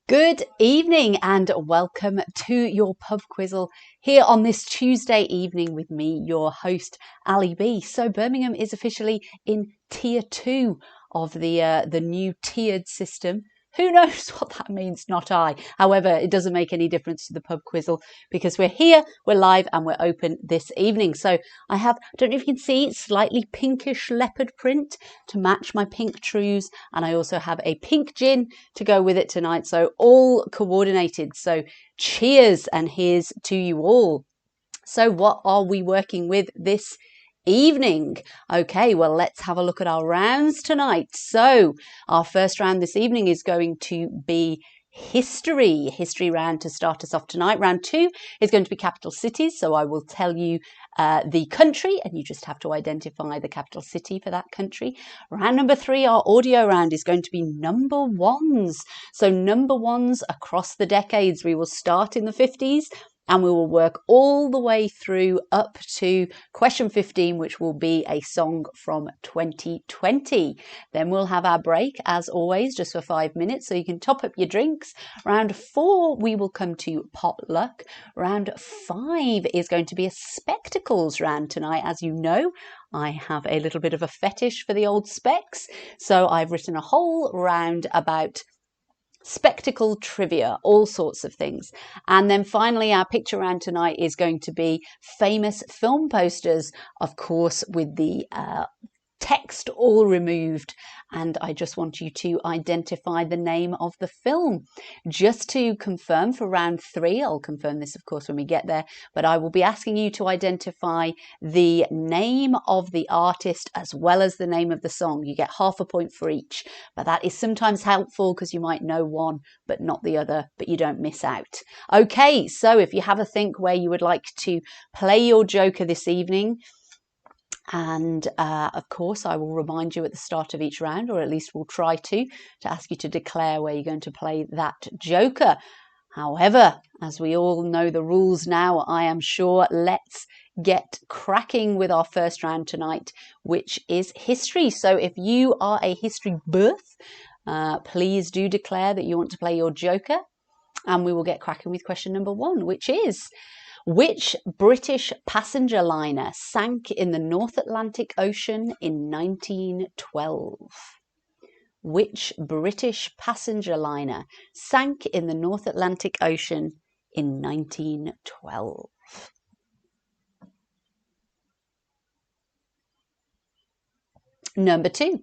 Good evening and welcome to your pub quizzle here on this Tuesday evening with me, your host, Ali B. So Birmingham is officially in Tier 2 of the new tiered system. Who knows what that means? Not I. However, it doesn't make any difference to the pub quizzle because we're here, we're live and we're open this evening. So I have, I don't know if you can see, slightly pinkish leopard print to match my pink trews. And I also have a pink gin to go with it tonight. So all coordinated. So cheers and here's to you all. So what are we working with this evening? Okay, well, let's have a look at our rounds tonight. So our first round this evening is going to be history round to start us off tonight. Round 2 is going to be capital cities. So I will tell you the country and you just have to identify the capital city for that country. Round number 3, our audio round, is going to be number ones. So number ones across the decades. We will start in the 50s. And we will work all the way through up to question 15, which will be a song from 2020. Then we'll have our break, as always, just for 5 minutes, so you can top up your drinks. Round 4, we will come to potluck. Round 5 is going to be a spectacles round tonight. As you know, I have a little bit of a fetish for the old specs, so I've written a whole round about spectacle trivia, all sorts of things. And then finally, our picture round tonight is going to be famous film posters, of course, with the text all removed, and I just want you to identify the name of the film. Just to confirm for round 3, I'll confirm this of course when we get there, but I will be asking you to identify the name of the artist as well as the name of the song. You get half a point for each, but that is sometimes helpful because you might know one but not the other, but you don't miss out. Okay, so if you have a think where you would like to play your joker this evening, and of course, I will remind you at the start of each round, or at least we'll try to ask you to declare where you're going to play that joker. However, as we all know the rules now, I am sure, let's get cracking with our first round tonight, which is history. So if you are a history buff, please do declare that you want to play your joker, and we will get cracking with question number 1, which is: which British passenger liner sank in the North Atlantic Ocean in 1912? Which British passenger liner sank in the North Atlantic Ocean in 1912? Number 2.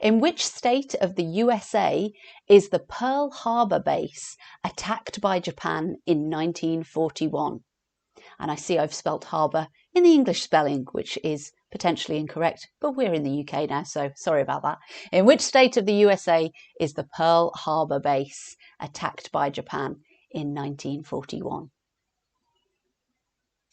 In which state of the USA is the Pearl Harbor base attacked by Japan in 1941? And I see I've spelt harbour in the English spelling, which is potentially incorrect, but we're in the UK now, so sorry about that. In which state of the USA is the Pearl Harbor base attacked by Japan in 1941?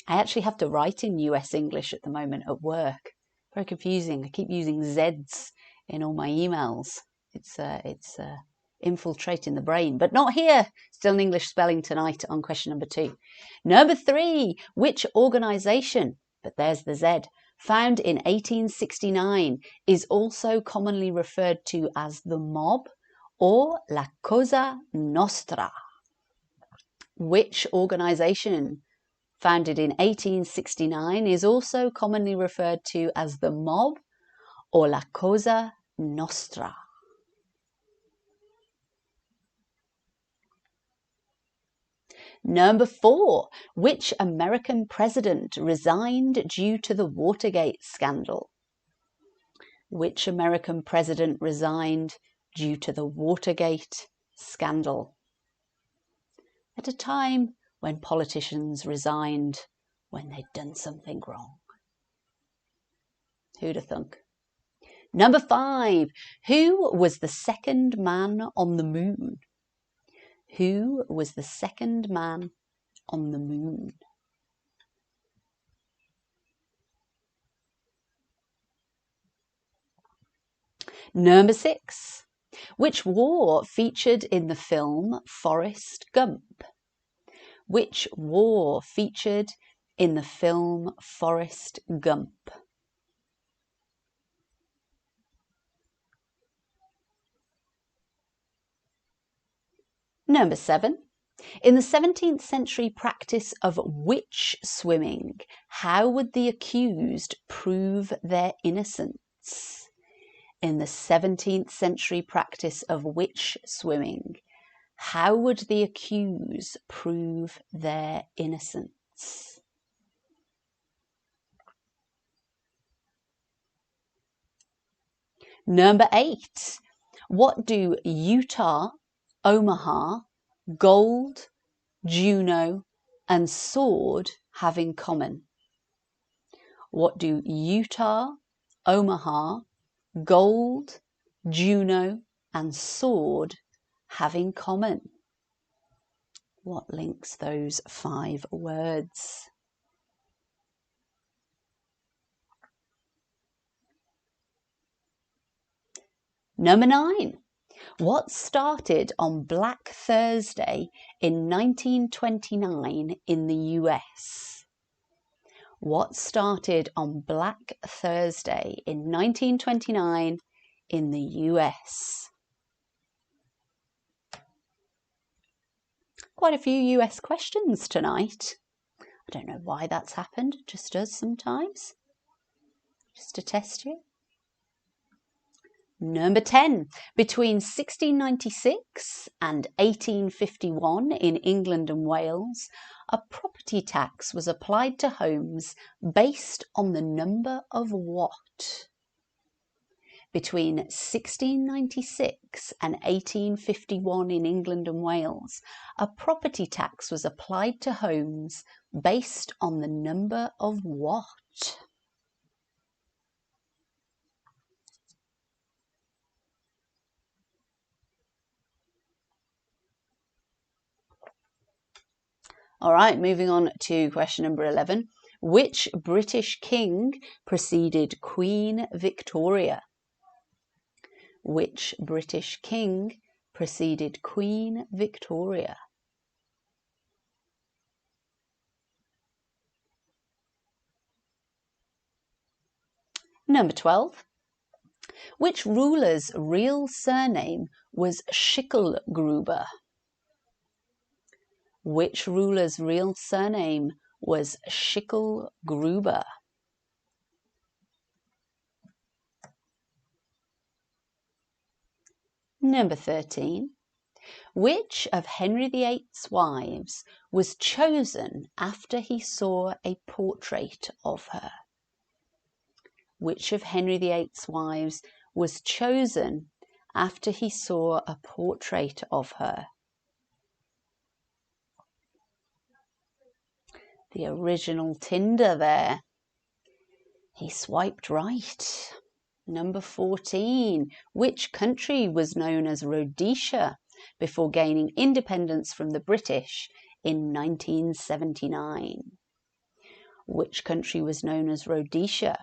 I actually have to write in US English at the moment at work. Very confusing. I keep using Zs in all my emails. It's infiltrating the brain, but not here. Still an English spelling tonight on question number 2. Number 3, which organisation, but there's the Z, found in 1869 is also commonly referred to as the mob or la Cosa Nostra? Which organisation founded in 1869 is also commonly referred to as the mob or la Cosa Nostra? Number 4, which American president resigned due to the Watergate scandal? Which American president resigned due to the Watergate scandal? At a time when politicians resigned when they'd done something wrong. Who'd have thunk? Number 5, who was the second man on the moon? Who was the second man on the moon? Number 6, which war featured in the film Forrest Gump? Which war featured in the film Forrest Gump? Number 7. In the 17th century practice of witch swimming, how would the accused prove their innocence? In the 17th century practice of witch swimming, how would the accused prove their innocence? Number 8. What do Utah, Omaha, gold, Juno, and sword have in common? What do Utah, Omaha, gold, Juno, and sword have in common? What links those 5 words? Number 9. What started on Black Thursday in 1929 in the US? What started on Black Thursday in 1929 in the US? Quite a few US questions tonight. I don't know why that's happened, it just does sometimes. Just to test you. Number 10. Between 1696 and 1851 in England and Wales, a property tax was applied to homes based on the number of what? Between 1696 and 1851 in England and Wales, a property tax was applied to homes based on the number of what? All right, moving on to question number 11. Which British king preceded Queen Victoria? Which British king preceded Queen Victoria? Number 12. Which ruler's real surname was Schicklgruber? Which ruler's real surname was Schicklgruber? Number 13. Which of Henry VIII's wives was chosen after he saw a portrait of her? which of Henry VIII's wives was chosen after he saw a portrait of her? The original Tinder there. He swiped right. Number 14. Which country was known as Rhodesia before gaining independence from the British in 1979? Which country was known as Rhodesia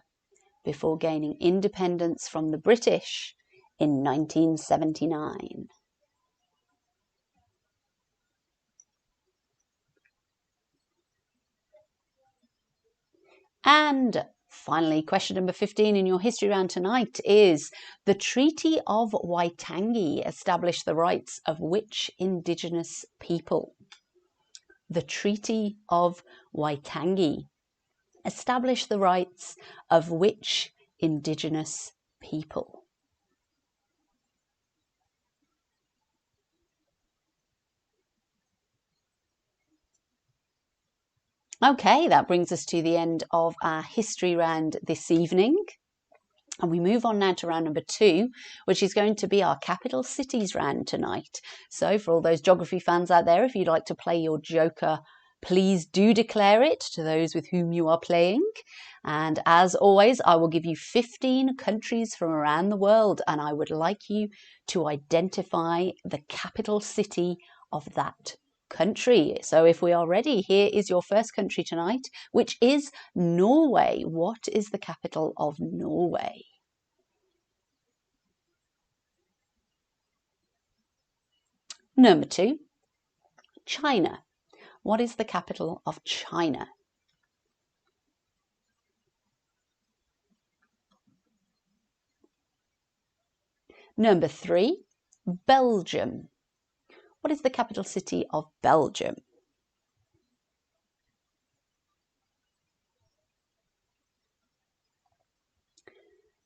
before gaining independence from the British in 1979? And finally, question number 15 in your history round tonight is: the Treaty of Waitangi established the rights of which indigenous people? The Treaty of Waitangi established the rights of which indigenous people? Okay, that brings us to the end of our history round this evening. And we move on now to round number 2, which is going to be our capital cities round tonight. So for all those geography fans out there, if you'd like to play your joker, please do declare it to those with whom you are playing. And as always, I will give you 15 countries from around the world, and I would like you to identify the capital city of that country. So if we are ready, here is your first country tonight, which is Norway. What is the capital of Norway? Number 2, China. What is the capital of China? Number 3, Belgium. What is the capital city of Belgium?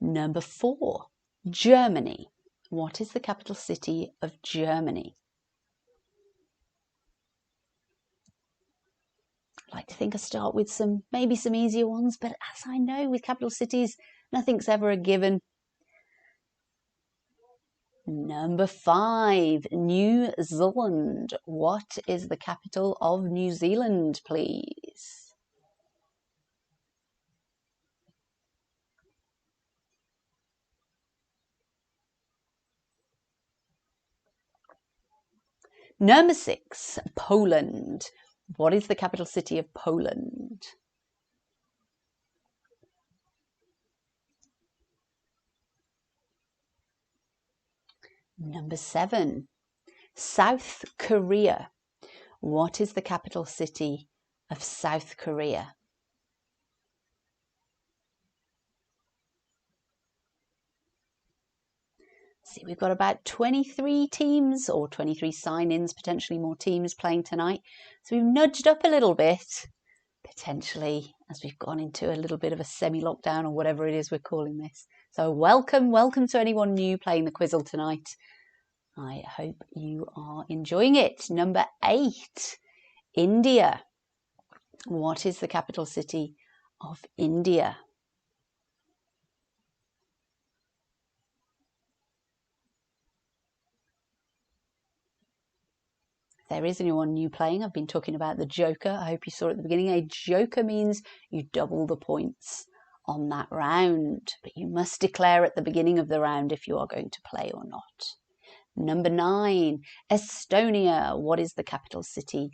Number 4, Germany. What is the capital city of Germany? I like to think I start with maybe some easier ones, but as I know with capital cities, nothing's ever a given. Number 5, New Zealand. What is the capital of New Zealand, please? Number 6, Poland. What is the capital city of Poland? Number 7, South Korea. What is the capital city of South Korea? See, we've got about 23 teams or 23 sign-ins, potentially more teams playing tonight. So we've nudged up a little bit, potentially, as we've gone into a little bit of a semi-lockdown or whatever it is we're calling this. So welcome to anyone new playing the Quizzle tonight. I hope you are enjoying it. Number 8, India. What is the capital city of India? There is anyone new playing, I've been talking about the joker. I hope you saw at the beginning. A joker means you double the points on that round, but you must declare at the beginning of the round if you are going to play or not. Number 9, Estonia. What is the capital city?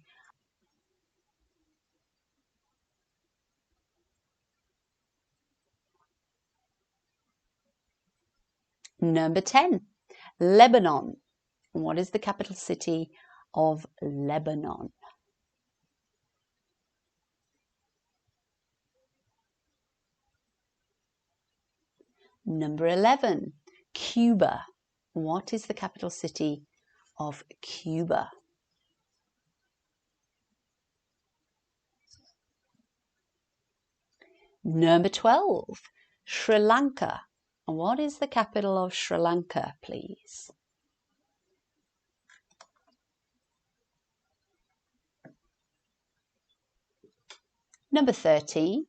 Number 10, Lebanon. What is the capital city of Lebanon? Number 11, Cuba. What is the capital city of Cuba? Number 12, Sri Lanka. What is the capital of Sri Lanka, please? Number 13,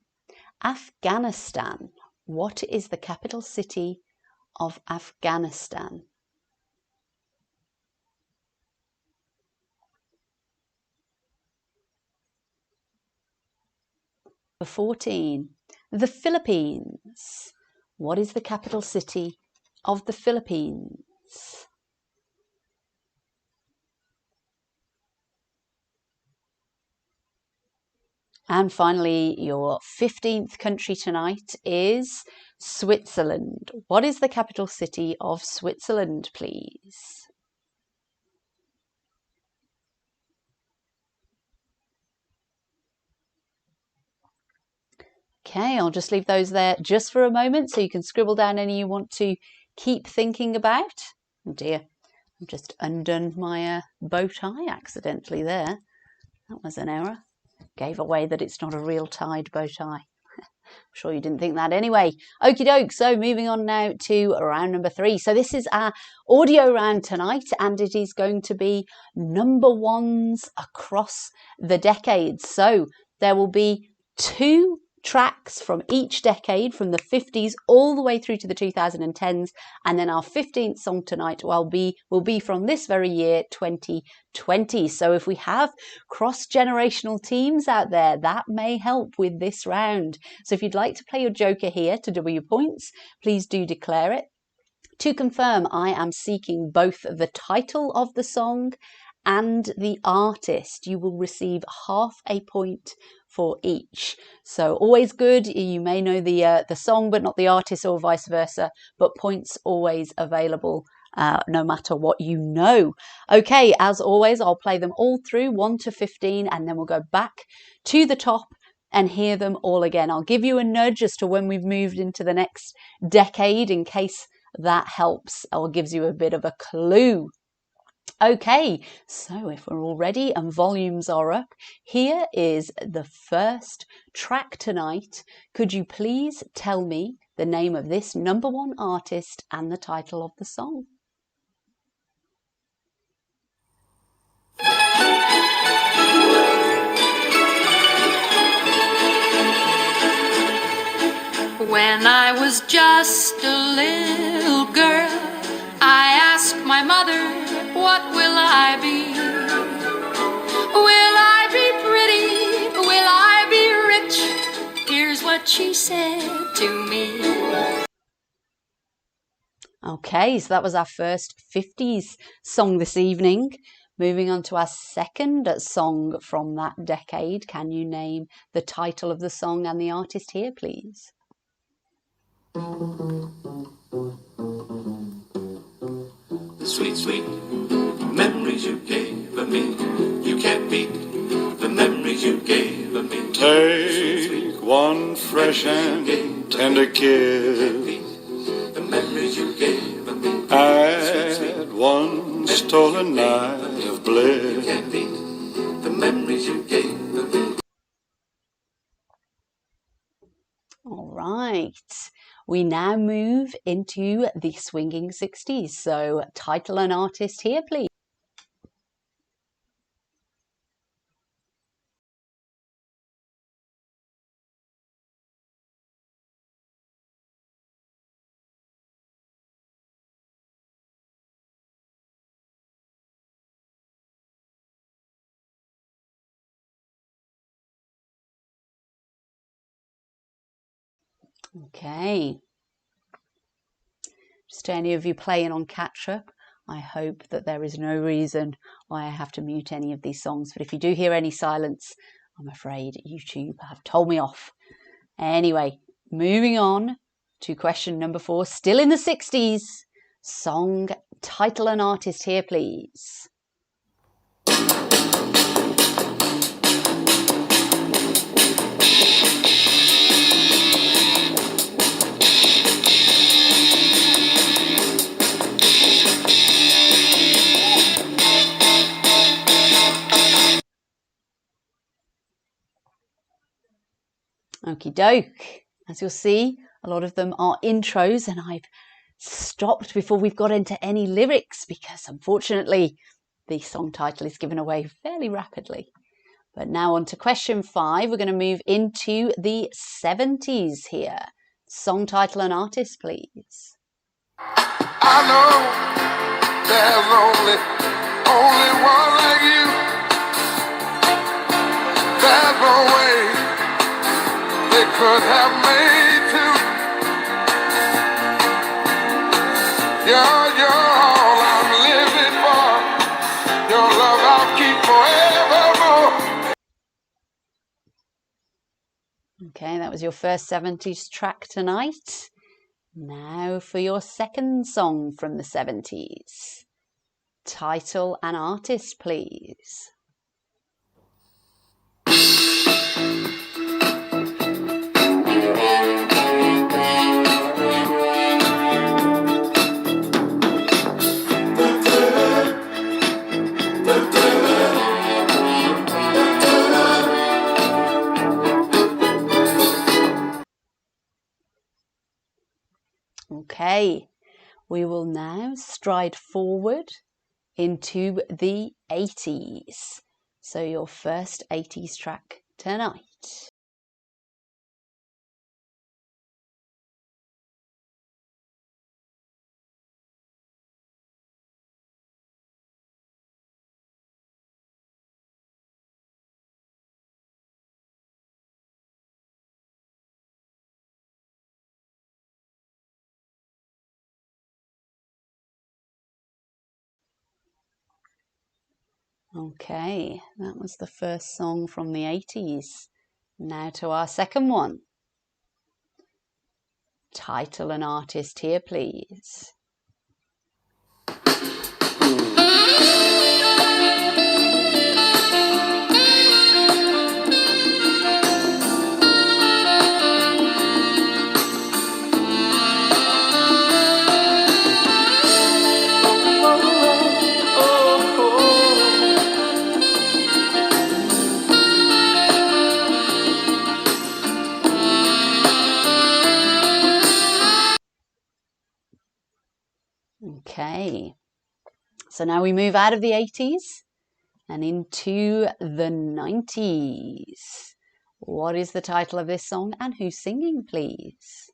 Afghanistan. What is the capital city of Afghanistan? Number 14. The Philippines. What is the capital city of the Philippines? And finally, your 15th country tonight is Switzerland. What is the capital city of Switzerland, please? Okay, I'll just leave those there just for a moment so you can scribble down any you want to keep thinking about. Oh dear, I've just undone my bow tie accidentally there. That was an error. Gave away that it's not a real tied bow tie. I'm sure you didn't think that anyway. Okie doke, so moving on now to round number 3. So this is our audio round tonight, and it is going to be number ones across the decades. So there will be 2 tracks from each decade, from the 50s all the way through to the 2010s, and then our 15th song tonight will be from this very year, 2020. So if we have cross-generational teams out there, that may help with this round. So if you'd like to play your joker here to double your points, please do declare it. To confirm, I am seeking both the title of the song and the artist. You will receive half a point for each. So always good. You may know the song but not the artist, or vice versa, but points always available no matter what you know. Okay, as always, I'll play them all through 1 to 15, and then we'll go back to the top and hear them all again. I'll give you a nudge as to when we've moved into the next decade in case that helps or gives you a bit of a clue. Okay, so if we're all ready and volumes are up, here is the first track tonight. Could you please tell me the name of this number 1 artist and the title of the song? When I was just a little girl, I asked my mother, what will I be? Will I be pretty? Will I be rich? Here's what she said to me. Okay, so that was our first 50s song this evening. Moving on to our second song from that decade. Can you name the title of the song and the artist here, please? Sweet, sweet memories you gave me. You can't beat the memories you gave me. Take one fresh and tender kiss. The memories you gave me. Add one stolen night of bliss. You can't beat the memories you gave me. All right. We now move into the swinging 60s. So title and artist here, please. Okay. Just to any of you playing on catch-up, I hope that there is no reason why I have to mute any of these songs. But if you do hear any silence, I'm afraid YouTube have told me off. Anyway, moving on to question number 4, still in the 60s. Song, title and artist here, please. Okie doke. As you'll see, a lot of them are intros, and I've stopped before we've got into any lyrics because unfortunately the song title is given away fairly rapidly. But now on to question 5. We're going to move into the 70s here. Song title and artist, please. I know there's only one like you. There's no way they could have made two. You're all I'm living for. Your love I'll keep forevermore. Okay, that was your first 70s track tonight. Now for your second song from the 70s. Title and artist, please. Okay, we will now stride forward into the 80s. So your first 80s track tonight. Okay, that was the first song from the 80s. Now to our second one. Title and artist here, please. Okay, so now we move out of the 80s and into the 90s. What is the title of this song and who's singing, please?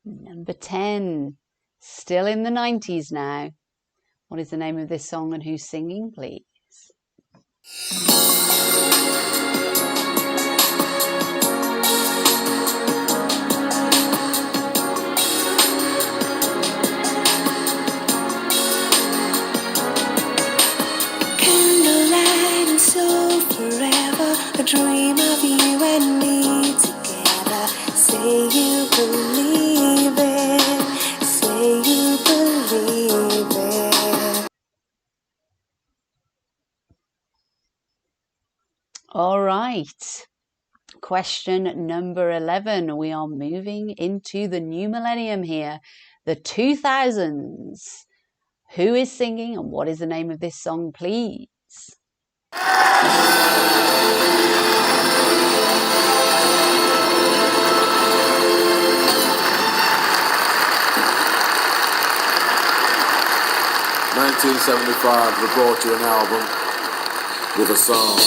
Number 10, still in the 90s now. What is the name of this song and who's singing, please? Candlelight and soul forever, a dream of you and me together. Say you believe it, say you believe it. All right. Question number 11. We are moving into the new millennium here, the 2000s. Who is singing and what is the name of this song, please? "1975, we brought you an album with a song."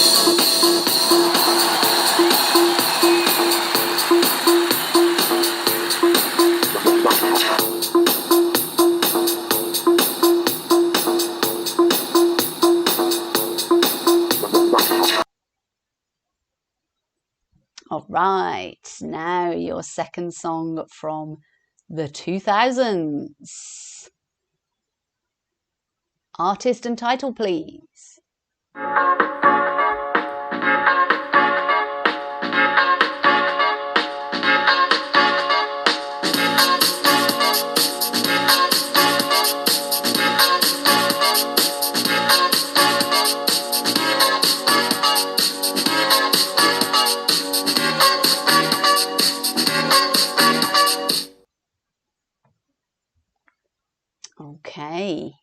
All right, now your second song from the 2000s. Artist and title, please. Okay.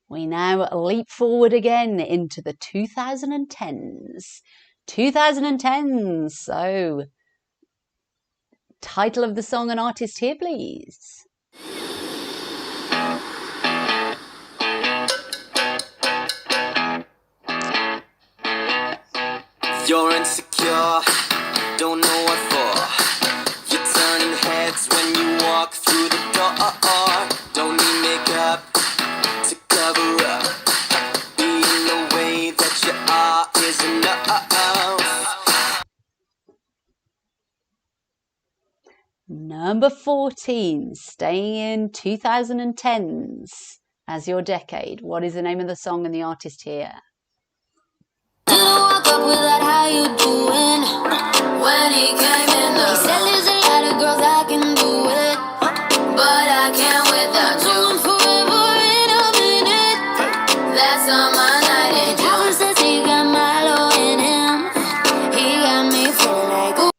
We now leap forward again into the 2010s. 2010s. So, title of the song and artist here, please. You're insecure, don't know what for. You're turning heads when you walk through the door. Don't need makeup to cover up. Being the way that you are is enough. Number 14, staying in 2010s as your decade. What is the name of the song and the artist here? Didn't walk up without how you doing. When he came in, he said there's a lot of girls that can do it, but I can't without you. Forever in a minute, that's on my night. And ever since he got Milo in him, he got me feeling like ooh.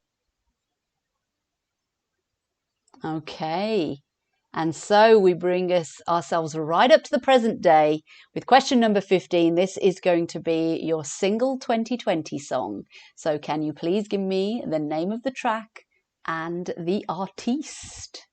Okay, and so we bring ourselves right up to the present day with question number 15. This is going to be your single 2020 song. So can you please give me the name of the track and the artiste?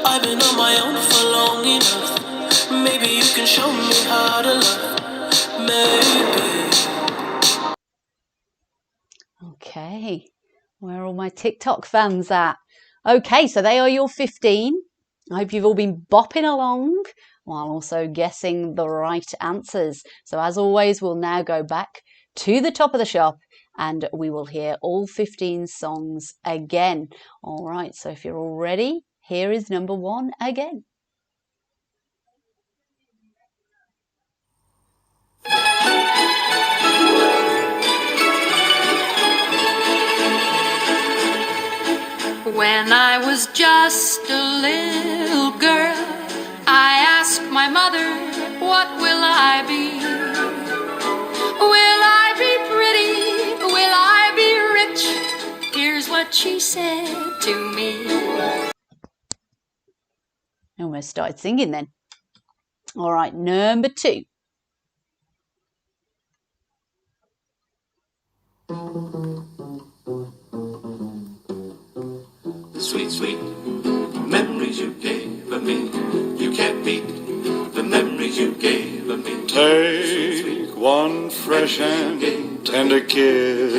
I've been on my own for long enough. Maybe you can show me how to love. Maybe. Okay, where are all my TikTok fans at? Okay, so they are your 15. I hope you've all been bopping along while also guessing the right answers. So as always, we'll now go back to the top of the shop and we will hear all 15 songs again. All right, so if you're all ready, here is number 1 again. When I was just a little girl, I asked my mother, what will I be? Will I be pretty? Will I be rich? Here's what she said to me. I almost started singing then. All right, number 2. Sweet, sweet memories you gave me. You can't beat the memories you gave me. Take one fresh and tender kiss.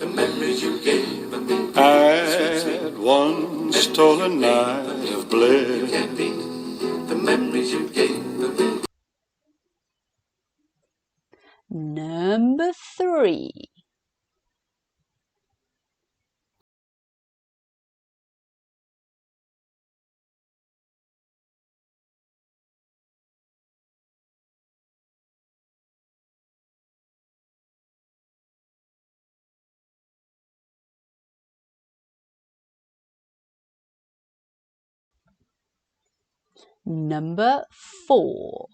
The memories you gave me. Add one stolen night of bliss. Can't beat the memories you gave me. Number 3. Number 4.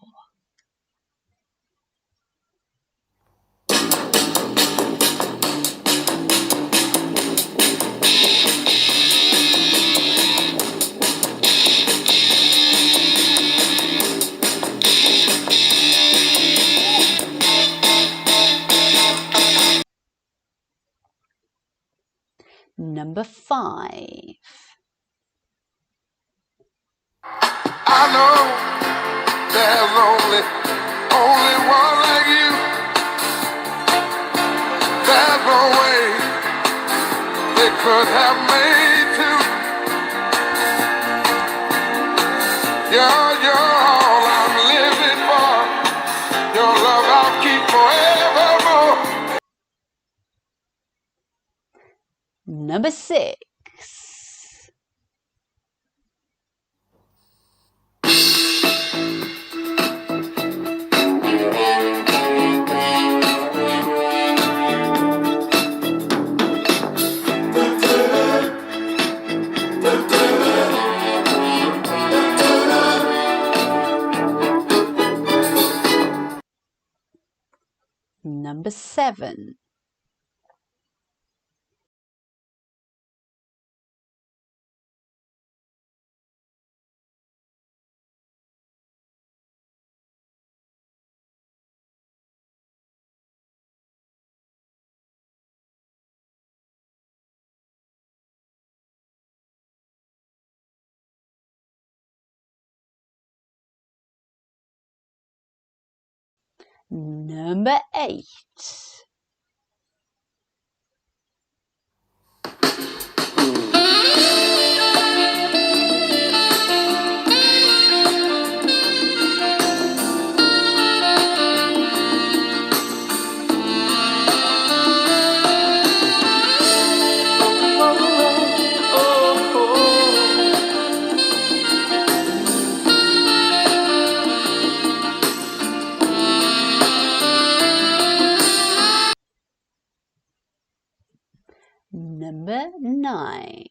Number 5. I know there's only one like you. There's no way they could have made two. You're all I'm living for. Your love I'll keep forevermore. Number 6. Number 7. Number 8. Number 9.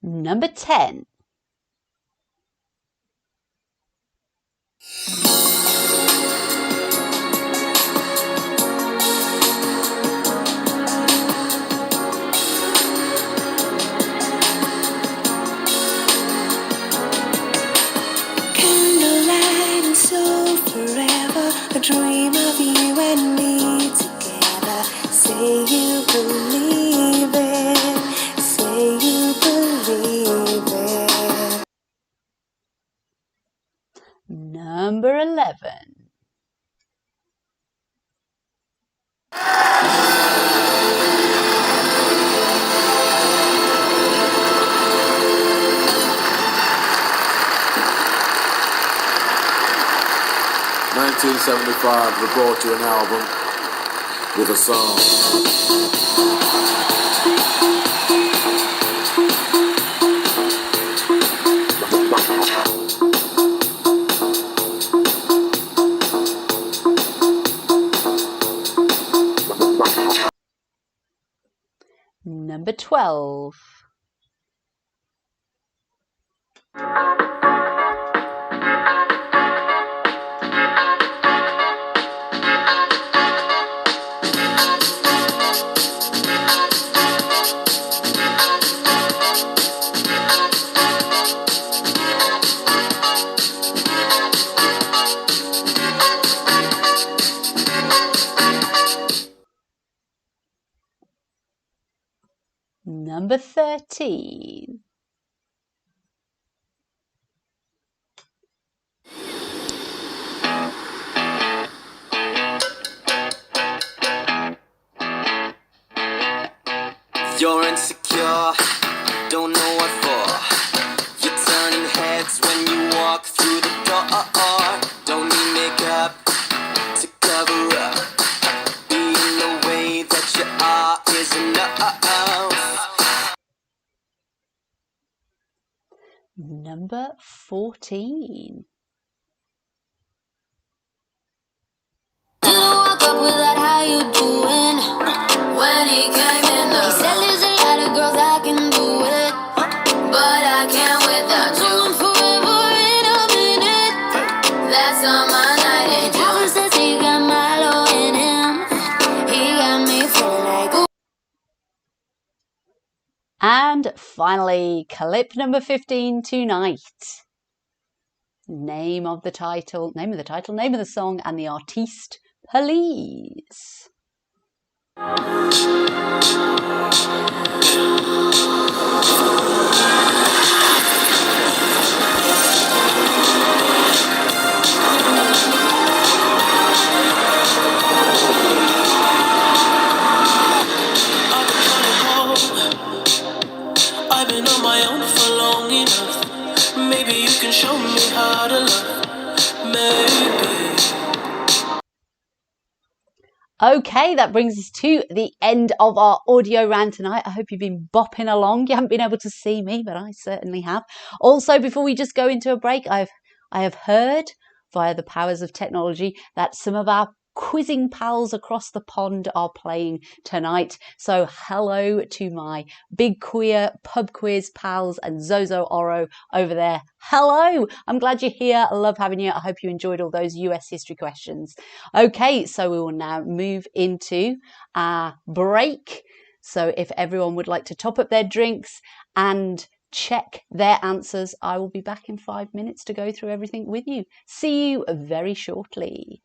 Number 10. Candlelight and soul forever, a dream of you and me together. Say you believe it, say you believe it. Number 11. "1975, we brought you an album with a song." Number 12. Number 13. You're insecure, don't know what for. You're turning heads when you walk through the door. Don't need makeup to cover up. Being the way that you are is enough. Number 14. Didn't walk up without how you doing. When he came in, he said there's a lot of girls I can do it, but I can't without you. I'm forever in a minute. That's on my night. And Travis says he got Milo in him. He got me feeling like ooh. And finally, clip number 15 tonight. Name of the title, name of the song, and the artiste, please. I've been on my own for long enough. Maybe you can show me how to love. Okay, that brings us to the end of our audio round tonight. I hope you've been bopping along. You haven't been able to see me, but I certainly have. Also, before we just go into a break, I have heard via the powers of technology that some of our quizzing pals across the pond are playing tonight. So hello to my big queer pub quiz pals and Zozo Oro over there. Hello, I'm glad you're here. I love having you. I hope you enjoyed all those US history questions. Okay, so we will now move into our break. So if everyone would like to top up their drinks and check their answers, I will be back in 5 minutes to go through everything with you. See you very shortly.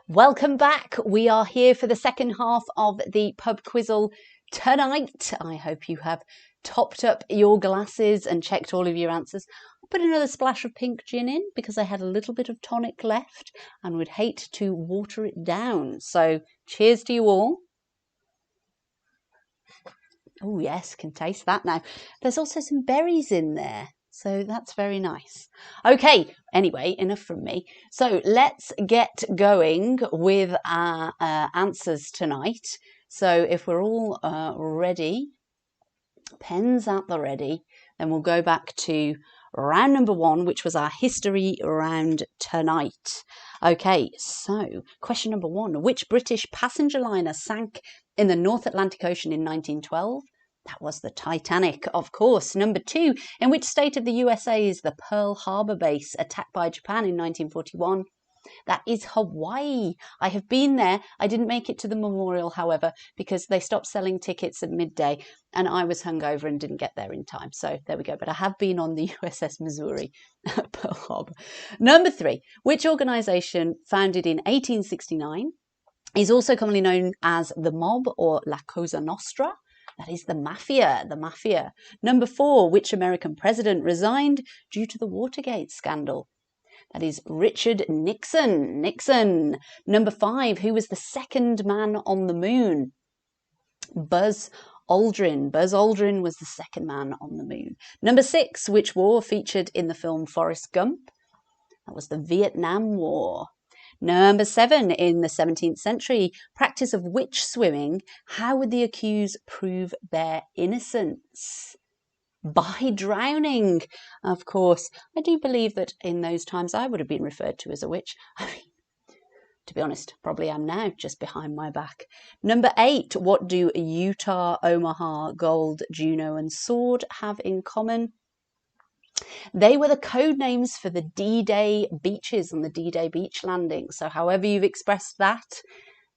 Welcome back. We are here for the second half of the pub quizzle tonight. I hope you have topped up your glasses and checked all of your answers. I'll put another splash of pink gin in because I had a little bit of tonic left and would hate to water it down. So cheers to you all. Oh yes, can taste that now. There's also some berries in there. So that's very nice. Okay, anyway, enough from me. So let's get going with our answers tonight. So if we're all ready, pens at the ready, then we'll go back to round number 1, which was our history round tonight. Okay, so question number 1. Which British passenger liner sank in the North Atlantic Ocean in 1912? That was the Titanic, of course. Number 2, in which state of the USA is the Pearl Harbor base attacked by Japan in 1941? That is Hawaii. I have been there. I didn't make it to the memorial, however, because they stopped selling tickets at midday and I was hungover and didn't get there in time. So there we go. But I have been on the USS Missouri at Pearl Harbor. Number 3, which organization founded in 1869 is also commonly known as the mob or La Cosa Nostra? That is the mafia, the mafia. Number 4, which American president resigned due to the Watergate scandal? That is Richard Nixon. Nixon. Number 5, who was the second man on the moon? Buzz Aldrin. Buzz Aldrin was the second man on the moon. Number 6, which war featured in the film Forrest Gump? That was the Vietnam War. Number 7, in the 17th century, practice of witch swimming, how would the accused prove their innocence? By drowning, of course. I do believe that in those times I would have been referred to as a witch. I mean, to be honest, probably am now, just behind my back. Number 8, what do Utah, Omaha, Gold, Juneau and Sword have in common? They were the code names for the D-Day beaches and the D-Day beach landing. So however you've expressed that,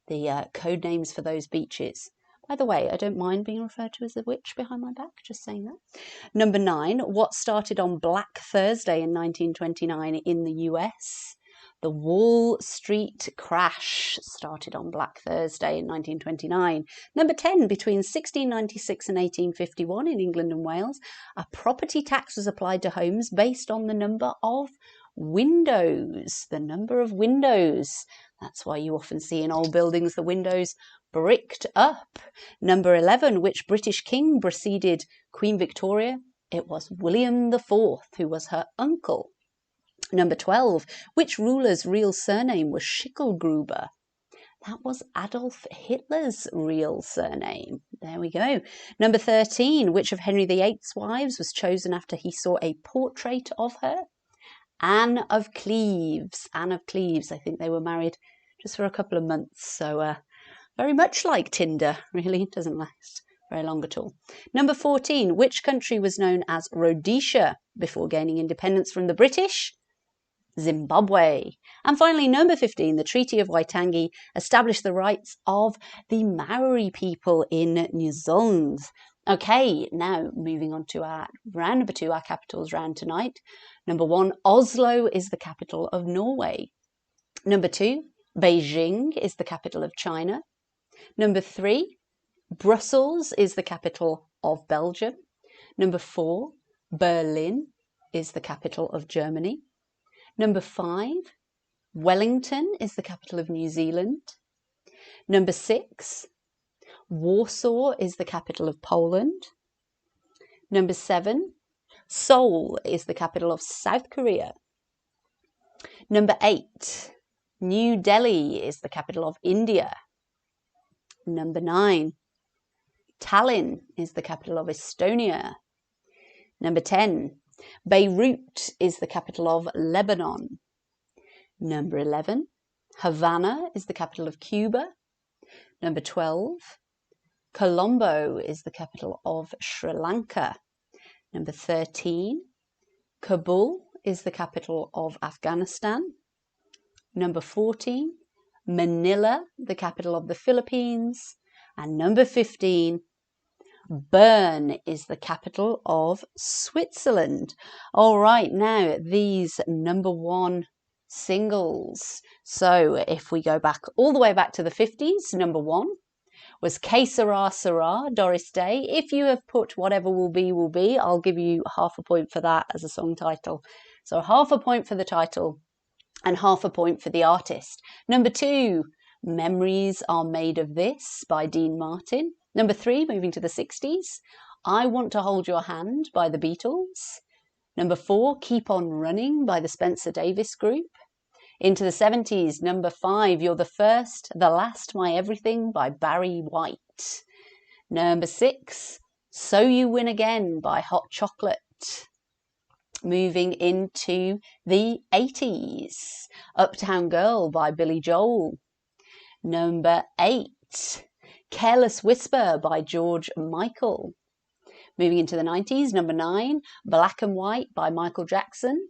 the code names for those beaches. By the way, I don't mind being referred to as a witch behind my back, just saying that. Number 9, what started on Black Thursday in 1929 in the US? The Wall Street crash started on Black Thursday in 1929. Number 10, between 1696 and 1851 in England and Wales, a property tax was applied to homes based on the number of windows. The number of windows. That's why you often see in old buildings the windows bricked up. Number 11, which British king preceded Queen Victoria? It was William IV, who was her uncle. Number 12, which ruler's real surname was Schicklgruber? That was Adolf Hitler's real surname. There we go. Number 13, which of Henry VIII's wives was chosen after he saw a portrait of her? Anne of Cleves. Anne of Cleves. I think they were married just for a couple of months. So very much like Tinder, really. It doesn't last very long at all. Number 14, which country was known as Rhodesia before gaining independence from the British? Zimbabwe. And finally, number 15, the Treaty of Waitangi established the rights of the Maori people in New Zealand. Okay, now moving on to our round number 2, our capitals round tonight. Number 1, Oslo is the capital of Norway. Number 2, Beijing is the capital of China. Number 3, Brussels is the capital of Belgium. Number 4, Berlin is the capital of Germany. Number 5, Wellington is the capital of New Zealand. Number 6, Warsaw is the capital of Poland. Number 7, Seoul is the capital of South Korea. Number 8, New Delhi is the capital of India. Number 9, Tallinn is the capital of Estonia. Number 10, Beirut is the capital of Lebanon. Number 11, Havana is the capital of Cuba. Number 12, Colombo is the capital of Sri Lanka. Number 13, Kabul is the capital of Afghanistan. Number 14, Manila, the capital of the Philippines. And number 15, Bern is the capital of Switzerland. All right, now these number 1 singles. So if we go back all the way back to the 50s, number 1 was Que Sera Sera, Doris Day. If you have put Whatever Will Be, I'll give you half a point for that as a song title. So half a point for the title and half a point for the artist. Number 2, Memories Are Made of This by Dean Martin. Number 3, moving to the 60s, I Want to Hold Your Hand by the Beatles. Number 4, Keep On Running by the Spencer Davis Group. Into the 70s, number 5, You're the First, the Last, My Everything by Barry White. Number 6, So You Win Again by Hot Chocolate. Moving into the 80s, Uptown Girl by Billy Joel. Number 8, Careless Whisper by George Michael. Moving into the 90s, number 9, Black and White by Michael Jackson.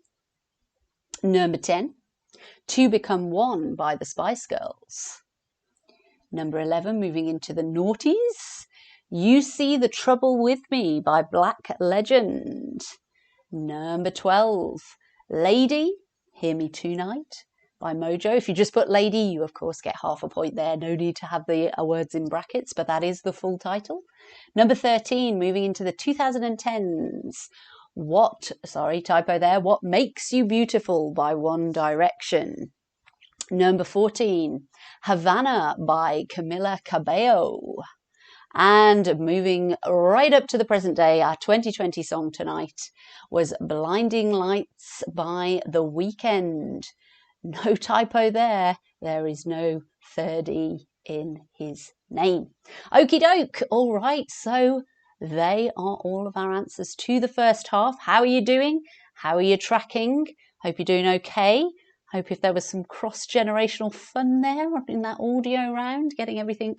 Number 10, Two Become One by the Spice Girls. Number 11, moving into the noughties, You See the Trouble With Me by Black Legend. Number 12, Lady, Hear Me Tonight by Mojo. If you just put Lady, you of course get half a point there. No need to have the words in brackets, but that is the full title. Number 13, moving into the 2010s, What Makes You Beautiful by One Direction. Number 14, Havana by Camila Cabello. And moving right up to the present day, our 2020 song tonight was Blinding Lights by The Weeknd. No typo there. There is no third E in his name. Okie doke. All right. So they are all of our answers to the first half. How are you doing? How are you tracking? Hope you're doing okay. Hope if there was some cross-generational fun there in that audio round, getting everything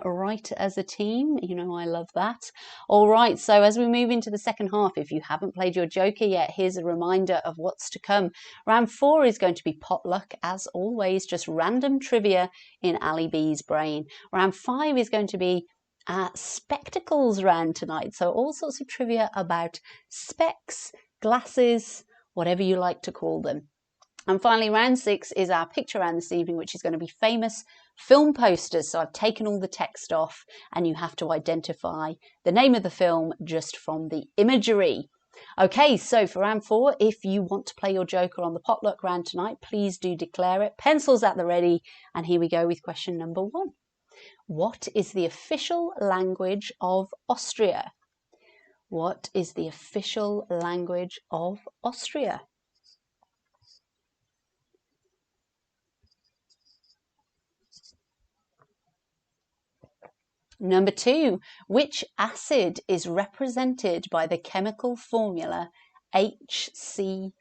right as a team. You know, I love that. All right, so as we move into the second half, if you haven't played your Joker yet, here's a reminder of what's to come. Round 4 is going to be potluck, as always, just random trivia in Ali B's brain. Round 5 is going to be spectacles round tonight, so all sorts of trivia about specs, glasses, whatever you like to call them. And finally, round 6 is our picture round this evening, which is going to be famous film posters. So I've taken all the text off and you have to identify the name of the film just from the imagery. Okay, so for round 4, if you want to play your Joker on the potluck round tonight, please do declare it. Pencils at the ready. And here we go with question number 1. What is the official language of Austria? What is the official language of Austria? Number 2, which acid is represented by the chemical formula HCl?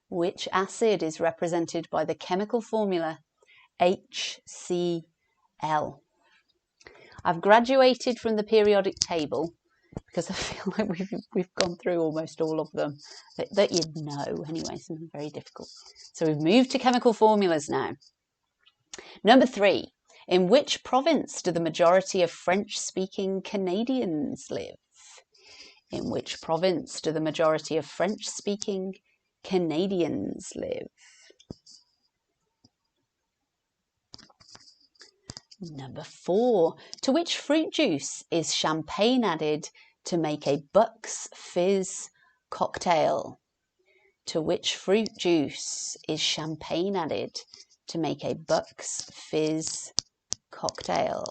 Which acid is represented by the chemical formula HCl? I've graduated from the periodic table because I feel like we've gone through almost all of them that you'd know anyway, so very difficult. So we've moved to chemical formulas now. Number 3, in which province do the majority of French-speaking Canadians live? In which province do the majority of French-speaking Canadians live? Number 4, to which fruit juice is champagne added to make a Bucks Fizz cocktail? To which fruit juice is champagne added to make a Bucks Fizz cocktail?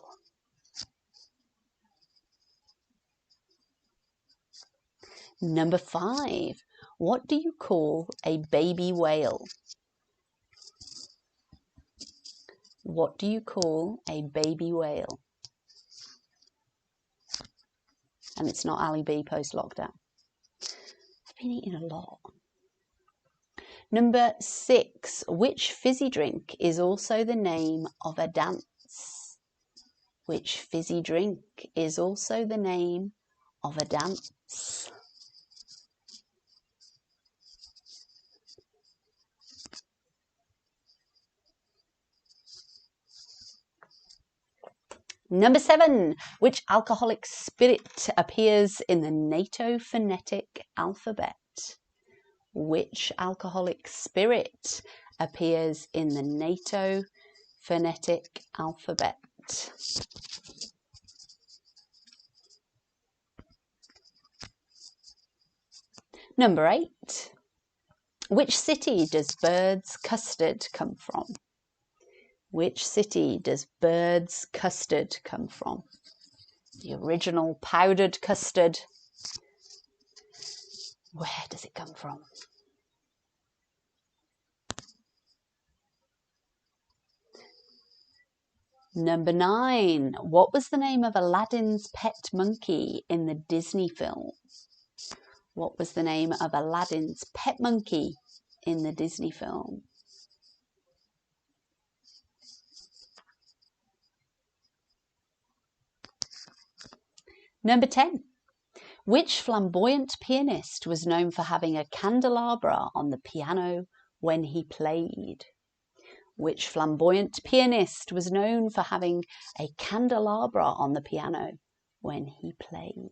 Number 5, what do you call a baby whale? What do you call a baby whale? And it's not Ali B post-lockdown. I've been eating a lot. Number 6, which fizzy drink is also the name of a dance? Which fizzy drink is also the name of a dance? Number 7, which alcoholic spirit appears in the NATO phonetic alphabet? Which alcoholic spirit appears in the NATO phonetic alphabet? Number 8. Which city does Bird's custard come from? Which city does Bird's custard come from? The original powdered custard. Where does it come from? Number 9. What was the name of Aladdin's pet monkey in the Disney film? What was the name of Aladdin's pet monkey in the Disney film? Number 10. Which flamboyant pianist was known for having a candelabra on the piano when he played? Which flamboyant pianist was known for having a candelabra on the piano when he played?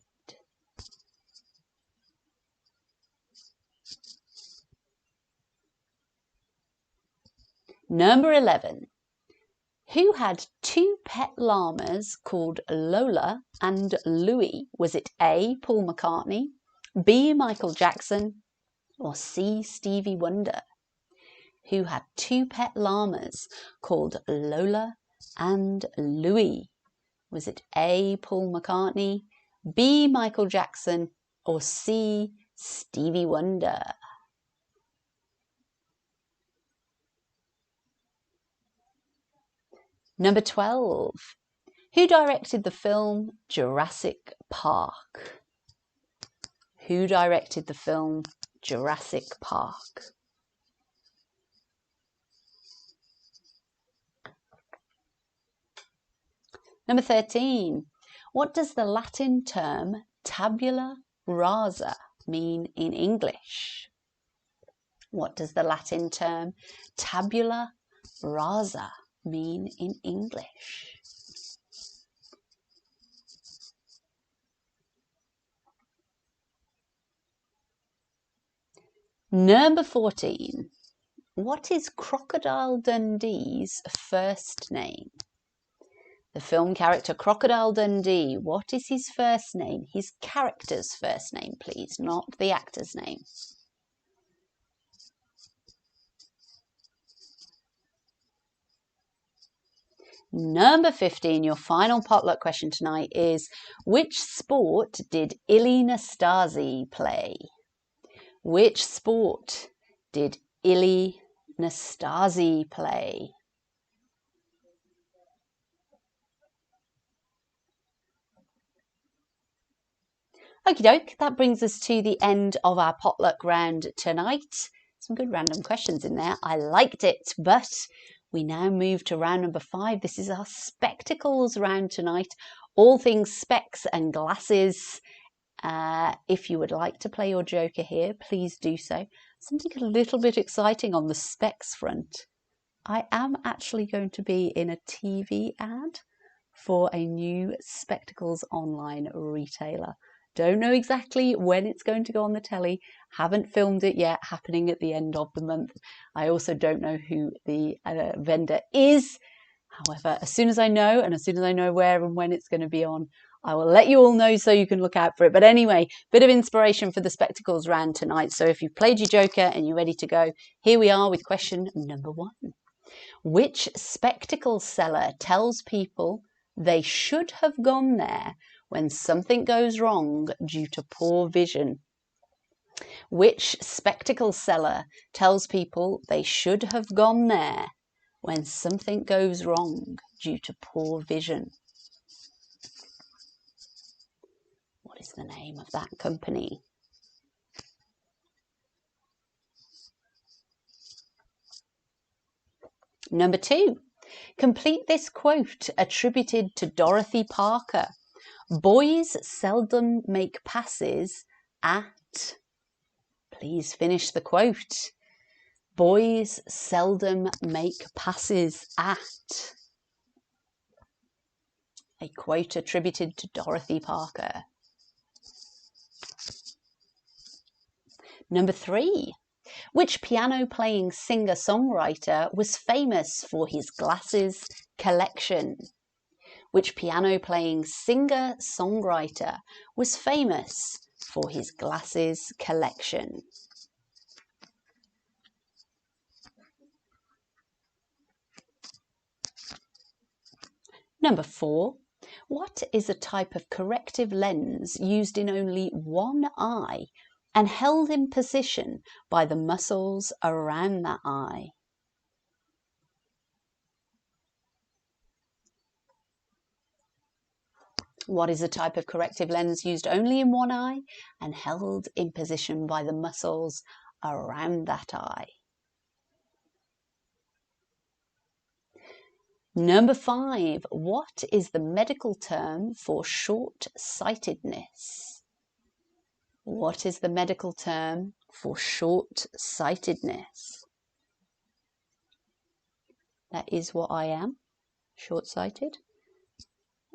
Number 11. Who had 2 pet llamas called Lola and Louie? Was it A, Paul McCartney, B, Michael Jackson, or C, Stevie Wonder? Who had 2 pet llamas called Lola and Louie? Was it A, Paul McCartney, B, Michael Jackson, or C, Stevie Wonder? Number 12. Who directed the film Jurassic Park? Who directed the film Jurassic Park? Number 13. What does the Latin term tabula rasa mean in English? What does the Latin term tabula rasa mean in English? Number 14. What is Crocodile Dundee's first name? The film character Crocodile Dundee, what is his first name? His character's first name, please, not the actor's name. Number 15, your final potluck question tonight is, which sport did Ili Nastasi play? Which sport did Ili Nastasi play? Okie doke, that brings us to the end of our potluck round tonight. Some good random questions in there. I liked it, but we now move to round number 5. This is our spectacles round tonight. All things specs and glasses. If you would like to play your joker here, please do so. Something a little bit exciting on the specs front. I am actually going to be in a TV ad for a new spectacles online retailer. Don't know exactly when it's going to go on the telly. Haven't filmed it yet, happening at the end of the month. I also don't know who the vendor is. However, as soon as I know, and as soon as I know where and when it's going to be on, I will let you all know so you can look out for it. But anyway, bit of inspiration for the spectacles round tonight. So if you've played your joker and you're ready to go, here we are with question number 1. Which spectacle seller tells people they should have gone there when something goes wrong due to poor vision? Which spectacle seller tells people they should have gone there when something goes wrong due to poor vision? What is the name of that company? Number 2. Complete this quote attributed to Dorothy Parker. Boys seldom make passes at... Please finish the quote. Boys seldom make passes at. A quote attributed to Dorothy Parker. Number 3. Which piano-playing singer-songwriter was famous for his glasses collection? Which piano-playing singer-songwriter was famous for his glasses collection? Number 4. What is a type of corrective lens used in only one eye and held in position by the muscles around that eye? What is a type of corrective lens used only in one eye and held in position by the muscles around that eye? Number 5. What is the medical term for short-sightedness? What is the medical term for short-sightedness? That is what I am, short-sighted.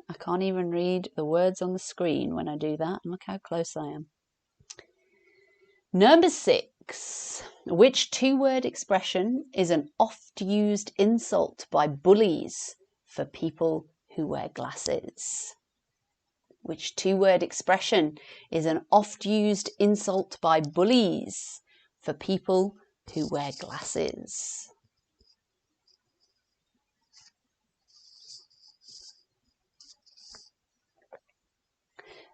I can't even read the words on the screen when I do that. Look how close I am. Number 6. Which two-word expression is an oft-used insult by bullies for people who wear glasses? Which two-word expression is an oft-used insult by bullies for people who wear glasses?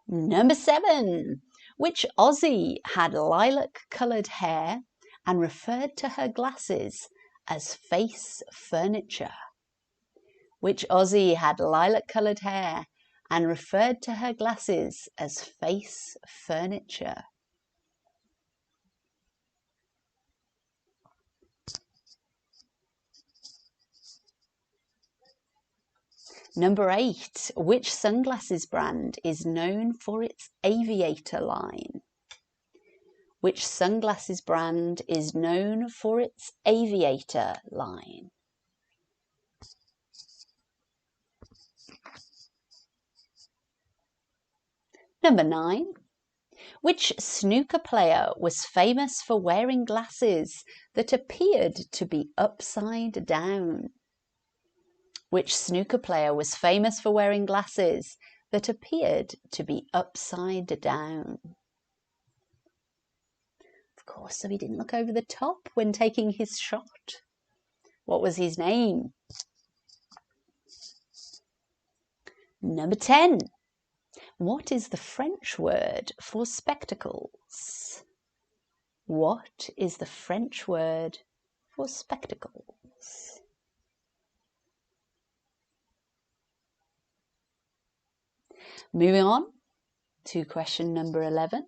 Number 7. Which Aussie had lilac-coloured hair and referred to her glasses as face furniture? Which Aussie had lilac-coloured hair and referred to her glasses as face furniture? Number 8. Which sunglasses brand is known for its aviator line? Which sunglasses brand is known for its aviator line? Number 9. Which snooker player was famous for wearing glasses that appeared to be upside down? Which snooker player was famous for wearing glasses that appeared to be upside down? Of course, so he didn't look over the top when taking his shot. What was his name? Number 10. What is the French word for spectacles? What is the French word for spectacles? Moving on to question number 11.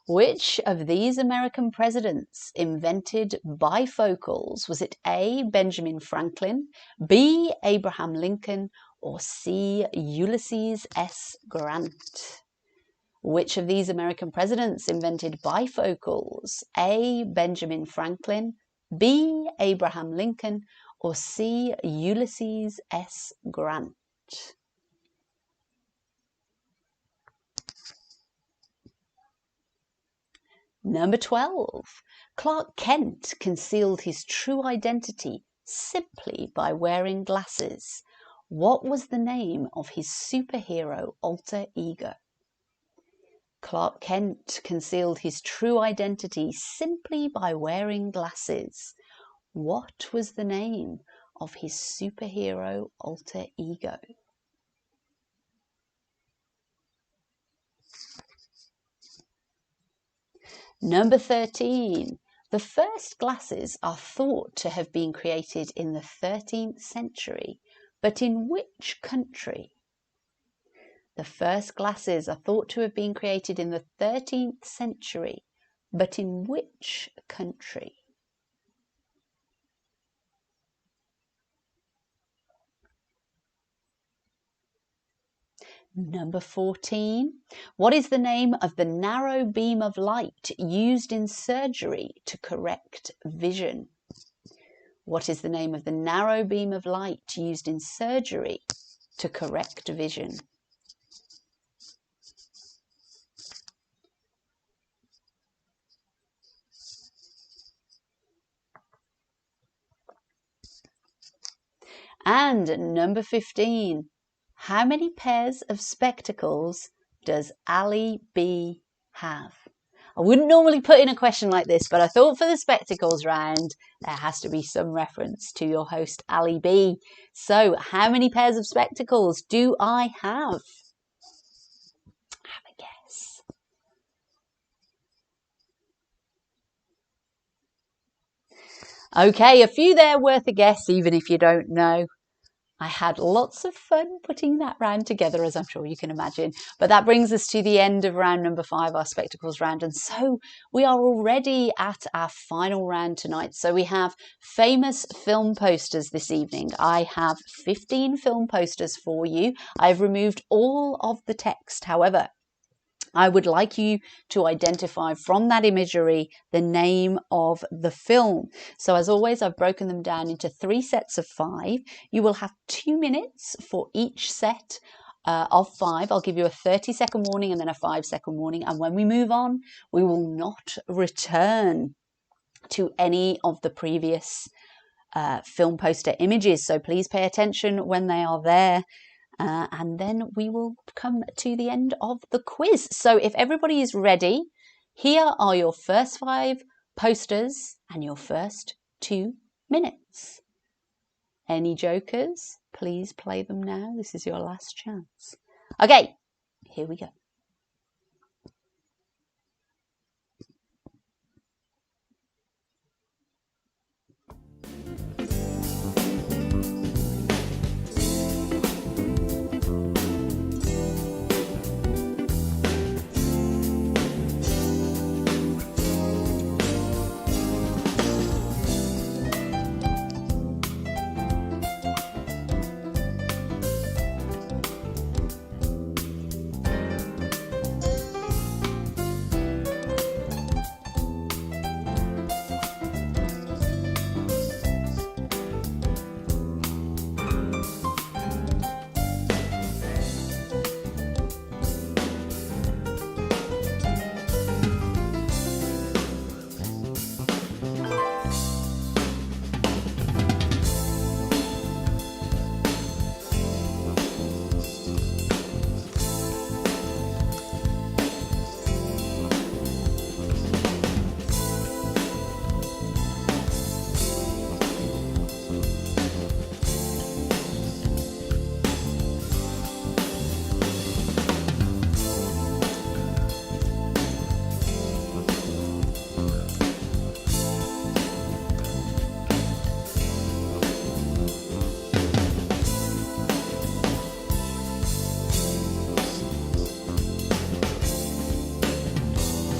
Which of these American presidents invented bifocals? Was it A. Benjamin Franklin, B. Abraham Lincoln, or C. Ulysses S. Grant? Which of these American presidents invented bifocals? A. Benjamin Franklin, B. Abraham Lincoln, or C. Ulysses S. Grant? Number 12. Clark Kent concealed his true identity simply by wearing glasses. What was the name of his superhero alter ego? Clark Kent concealed his true identity simply by wearing glasses. What was the name of his superhero alter ego? Number 13. The first glasses are thought to have been created in the 13th century, but in which country? The first glasses are thought to have been created in the 13th century, but in which country? Number 14. What is the name of the narrow beam of light used in surgery to correct vision? What is the name of the narrow beam of light used in surgery to correct vision? And number 15. How many pairs of spectacles does Ali B have? I wouldn't normally put in a question like this, but I thought for the spectacles round, there has to be some reference to your host, Ali B. So, how many pairs of spectacles do I have? Have a guess. Okay, a few there worth a guess, even if you don't know. I had lots of fun putting that round together, as I'm sure you can imagine. But that brings us to the end of round number 5, our spectacles round. And so we are already at our final round tonight. So we have famous film posters this evening. I have 15 film posters for you. I've removed all of the text. However, I would like you to identify from that imagery the name of the film. So as always, I've broken them down into 3 sets of 5. You will have 2 minutes for each set of 5. I'll give you a 30-second warning and then a 5-second warning. And when we move on, we will not return to any of the previous film poster images. So please pay attention when they are there. And then we will come to the end of the quiz. So if everybody is ready, here are your first 5 posters and your first 2 minutes. Any jokers? Please play them now. This is your last chance. Okay, here we go.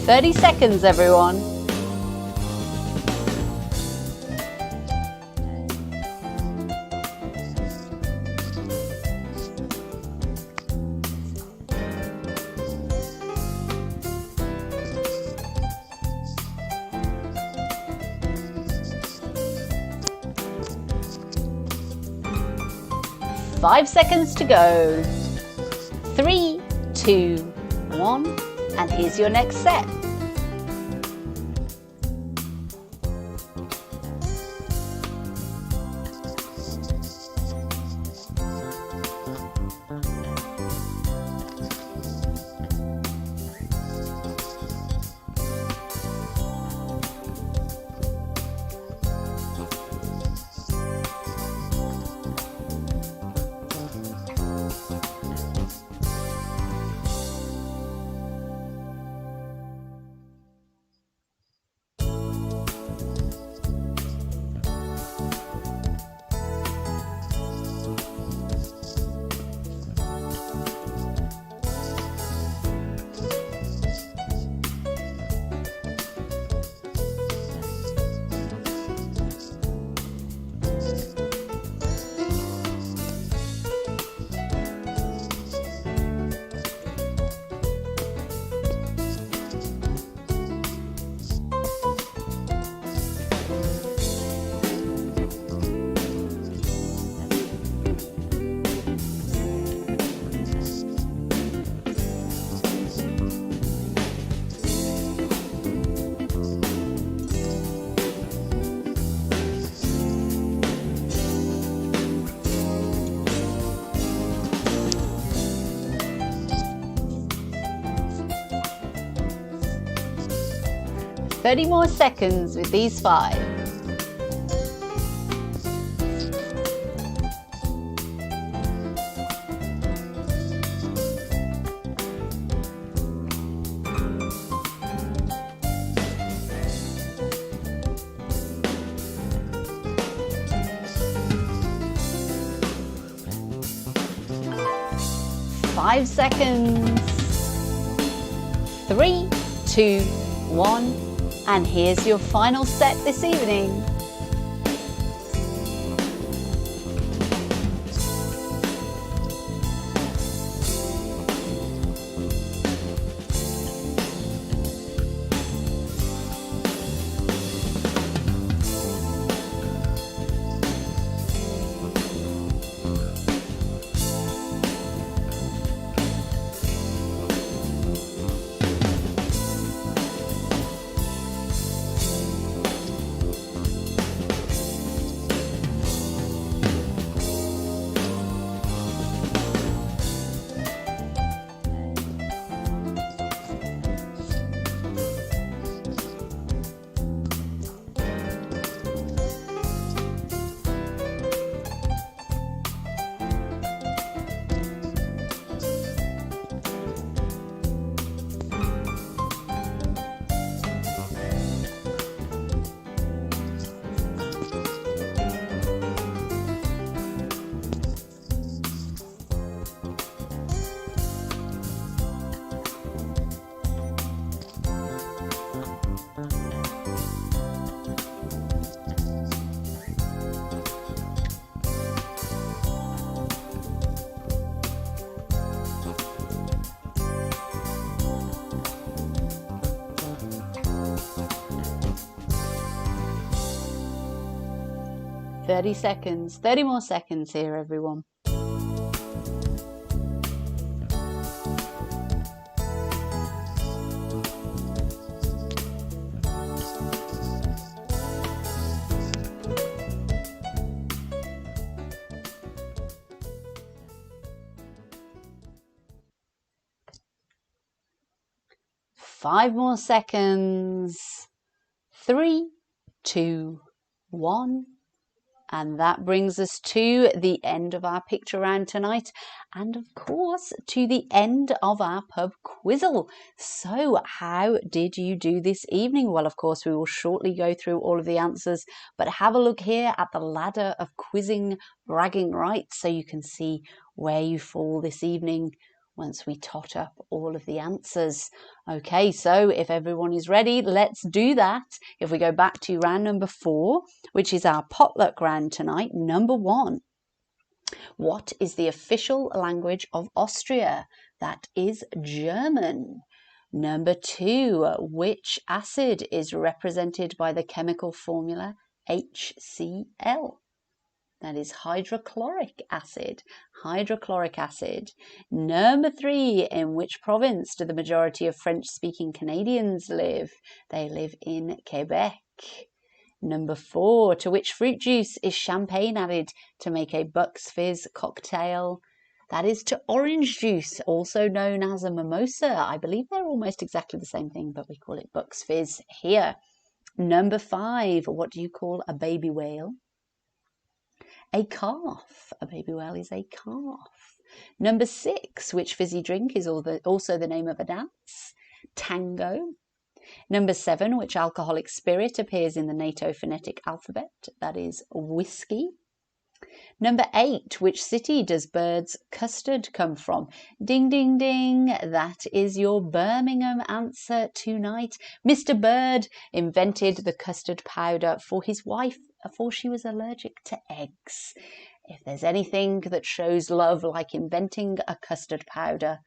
"30 seconds, everyone." "5 seconds to go. 3, 2, 1, and here's your next set. 30 more seconds with these 5. 5 seconds. 3, 2, 1, and here's your final set this evening. Thirty seconds, 30 more seconds here, everyone. Five more seconds. 3, 2, 1. And that brings us to the end of our picture round tonight, and of course to the end of our pub quizzle. So how did you do this evening? Well, of course we will shortly go through all of the answers, but have a look here at the ladder of quizzing bragging rights so you can see where you fall this evening once we tot up all of the answers. Okay, so if everyone is ready, let's do that. If we go back to round number 4, which is our potluck round tonight, number 1. What is the official language of Austria? That is German. Number 2, which acid is represented by the chemical formula HCl? That is hydrochloric acid. Hydrochloric acid. Number 3, in which province do the majority of French-speaking Canadians live? They live in Quebec. Number 4, to which fruit juice is champagne added to make a Bucks Fizz cocktail? That is to orange juice, also known as a mimosa. I believe they're almost exactly the same thing, but we call it Bucks Fizz here. Number 5, what do you call a baby whale? A calf. A baby whale is a calf. Number 6, which fizzy drink is also the name of a dance? Tango. Number 7, which alcoholic spirit appears in the NATO phonetic alphabet? That is whiskey. Number 8, which city does Bird's custard come from? Ding, ding, ding. That is your Birmingham answer tonight. Mr. Bird invented the custard powder for his wife, for she was allergic to eggs. If there's anything that shows love like inventing a custard powder,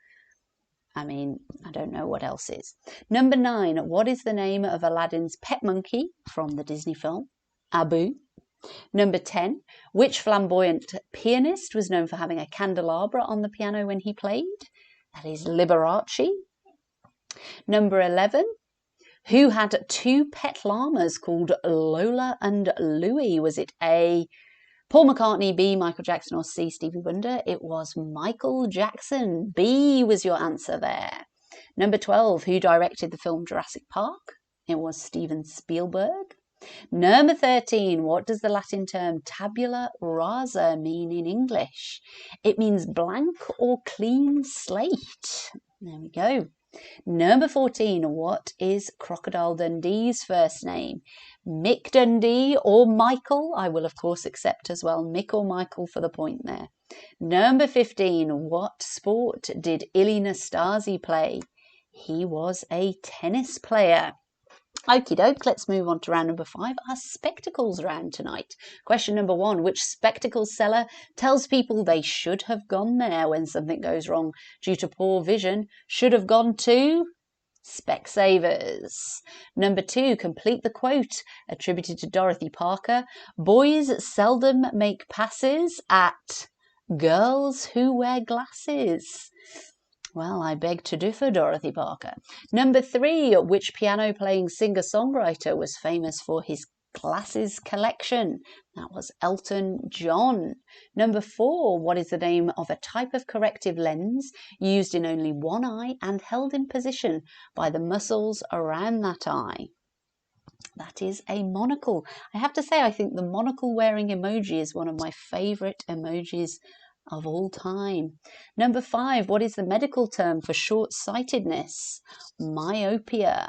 I mean, I don't know what else is. Number 9, what is the name of Aladdin's pet monkey from the Disney film? Abu. Number 10, which flamboyant pianist was known for having a candelabra on the piano when he played? That is Liberace. Number 11, who had 2 pet llamas called Lola and Louie? Was it A, Paul McCartney, B, Michael Jackson, or C, Stevie Wonder? It was Michael Jackson. B was your answer there. Number 12, who directed the film Jurassic Park? It was Steven Spielberg. Number 13, what does the Latin term tabula rasa mean in English? It means blank or clean slate. There we go. Number 14, what is Crocodile Dundee's first name? Mick Dundee or Michael? I will, of course, accept as well. Mick or Michael for the point there. Number 15, what sport did Ilie Nastase play? He was a tennis player. Okie doke, let's move on to round number 5, our spectacles round tonight. Question number 1, which spectacles seller tells people they should have gone there when something goes wrong due to poor vision? Should have gone to Specsavers. Number 2, complete the quote attributed to Dorothy Parker. Boys seldom make passes at girls who wear glasses. Well, I beg to differ, Dorothy Parker. Number 3, which piano-playing singer-songwriter was famous for his glasses collection? That was Elton John. Number 4, what is the name of a type of corrective lens used in only one eye and held in position by the muscles around that eye? That is a monocle. I have to say, I think the monocle-wearing emoji is one of my favourite emojis of all time. Number 5, what is the medical term for short-sightedness? Myopia.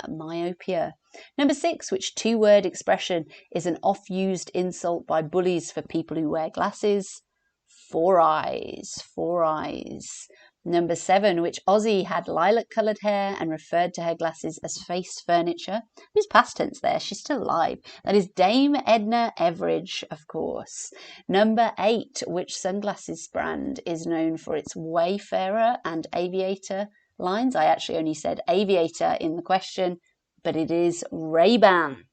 Number 6, which two-word expression is an oft-used insult by bullies for people who wear glasses? Four eyes. Number 7, which Aussie had lilac-coloured hair and referred to her glasses as face furniture? Who's past tense there? She's still alive. That is Dame Edna Everage, of course. Number 8, which sunglasses brand is known for its Wayfarer and Aviator lines? I actually only said Aviator in the question, but it is Ray-Ban.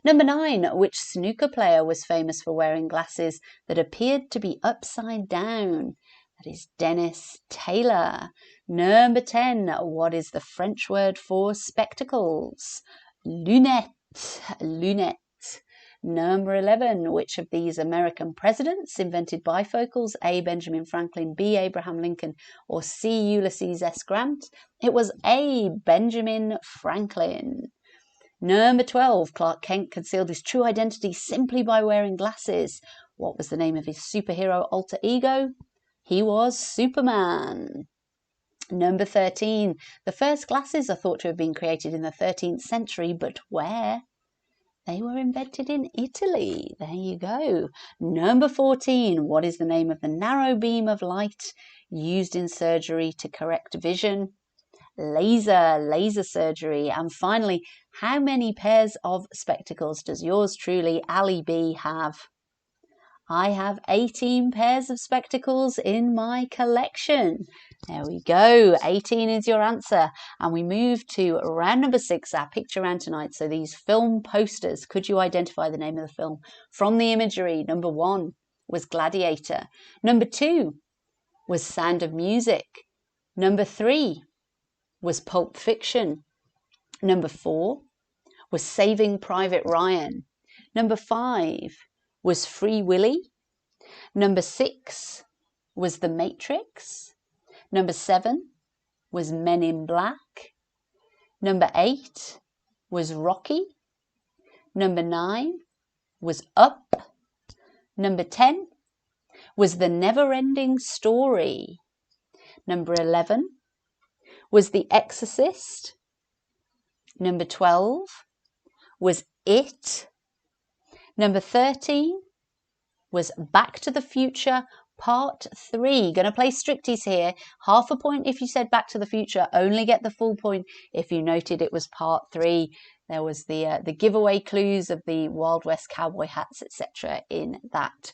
Number 9, which snooker player was famous for wearing glasses that appeared to be upside down? That is Dennis Taylor. Number 10, what is the French word for spectacles? Lunette. Number 11, which of these American presidents invented bifocals? A. Benjamin Franklin, B. Abraham Lincoln, or C. Ulysses S. Grant? It was A. Benjamin Franklin. Number 12, Clark Kent concealed his true identity simply by wearing glasses. What was the name of his superhero alter ego? He was Superman. Number 13, the first glasses are thought to have been created in the 13th century, but where? They were invented in Italy. There you go. Number 14, what is the name of the narrow beam of light used in surgery to correct vision? Laser surgery. And finally, how many pairs of spectacles does yours truly, Ali B, have? I have 18 pairs of spectacles in my collection. There we go. 18 is your answer. And we move to round number 6, our picture round tonight. So these film posters, could you identify the name of the film? From the imagery, number 1 was Gladiator. Number 2 was Sound of Music. Number 3 was Pulp Fiction. Number 4 was Saving Private Ryan. Number 5 was Free Willy. Number 6 was The Matrix. Number 7 was Men in Black. Number 8 was Rocky. Number 9 was Up. Number 10 was The Never-Ending Story. Number 11 was The Exorcist. Number 12 was It. Number 13 was Back to the Future Part 3. Going to play stricties here. Half a point if you said Back to the Future. Only get the full point if you noted it was Part 3. There was the giveaway clues of the Wild West cowboy hats, etc. in that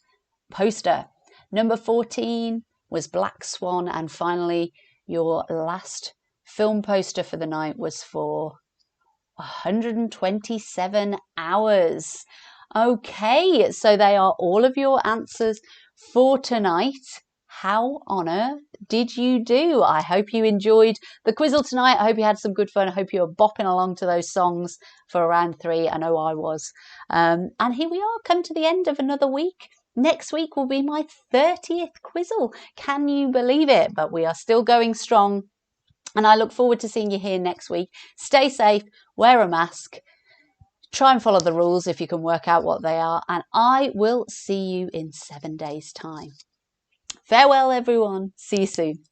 poster. Number 14 was Black Swan. And finally, your last film poster for the night was for 127 hours. Okay, so they are all of your answers for tonight. How on earth did you do? I hope you enjoyed the Quizzle tonight. I hope you had some good fun. I hope you were bopping along to those songs for round 3. I know I was. And here we are, come to the end of another week. Next week will be my 30th Quizzle. Can you believe it? But we are still going strong. And I look forward to seeing you here next week. Stay safe, wear a mask, try and follow the rules if you can work out what they are, and I will see you in 7 days' time. Farewell, everyone. See you soon.